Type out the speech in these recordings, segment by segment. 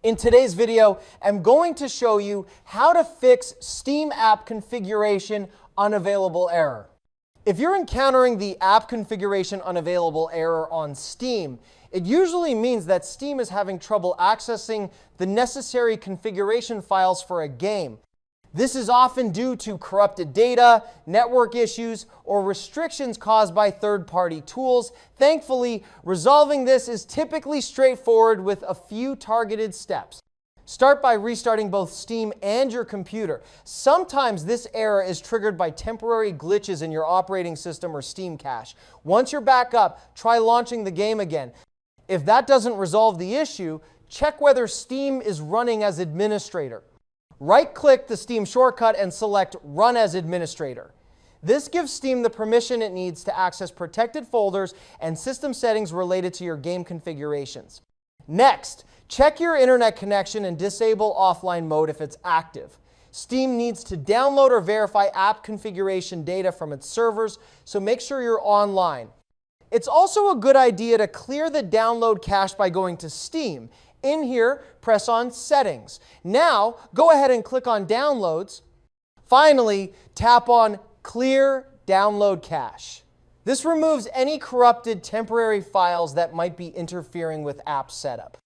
In today's video, I'm going to show you how to fix Steam app configuration unavailable error. If you're encountering the app configuration unavailable error on Steam, it usually means that Steam is having trouble accessing the necessary configuration files for a game. This is often due to corrupted data, network issues, or restrictions caused by third-party tools. Thankfully, resolving this is typically straightforward with a few targeted steps. Start by restarting both Steam and your computer. Sometimes this error is triggered by temporary glitches in your operating system or Steam cache. Once you're back up, try launching the game again. If that doesn't resolve the issue, check whether Steam is running as administrator. Right-click the Steam shortcut and select Run as Administrator. This gives Steam the permission it needs to access protected folders and system settings related to your game configurations. Next, check your internet connection and disable offline mode if it's active. Steam needs to download or verify app configuration data from its servers, so make sure you're online. It's also a good idea to clear the download cache by going to Steam. In here, press on Settings. Now, go ahead and click on Downloads. Finally, tap on Clear Download Cache. This removes any corrupted temporary files that might be interfering with app setup.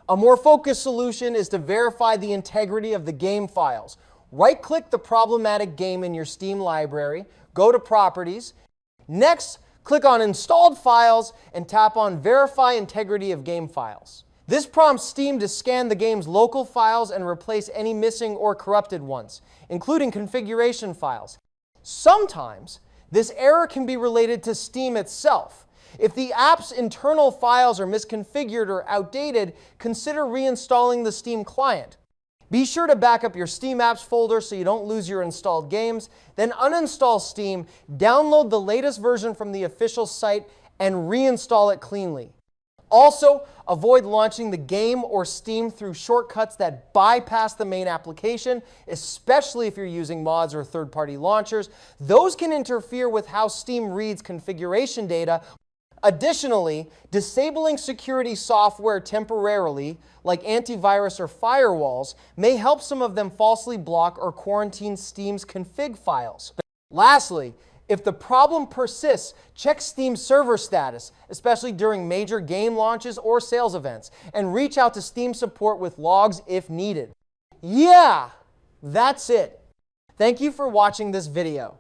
A more focused solution is to verify the integrity of the game files. Right-click the problematic game in your Steam library, go to Properties. Next, click on Installed Files and tap on Verify Integrity of Game Files. This prompts Steam to scan the game's local files and replace any missing or corrupted ones, including configuration files. Sometimes, this error can be related to Steam itself. If the app's internal files are misconfigured or outdated, consider reinstalling the Steam client. Be sure to back up your Steam apps folder so you don't lose your installed games. Then uninstall Steam, download the latest version from the official site, and reinstall it cleanly. Also, avoid launching the game or Steam through shortcuts that bypass the main application, especially if you're using mods or third-party launchers. Those can interfere with how Steam reads configuration data. Additionally, disabling security software temporarily, like antivirus or firewalls, may help some of them falsely block or quarantine Steam's config files. Lastly, if the problem persists, check Steam's server status, especially during major game launches or sales events, and reach out to Steam support with logs if needed. Yeah, that's it. Thank you for watching this video.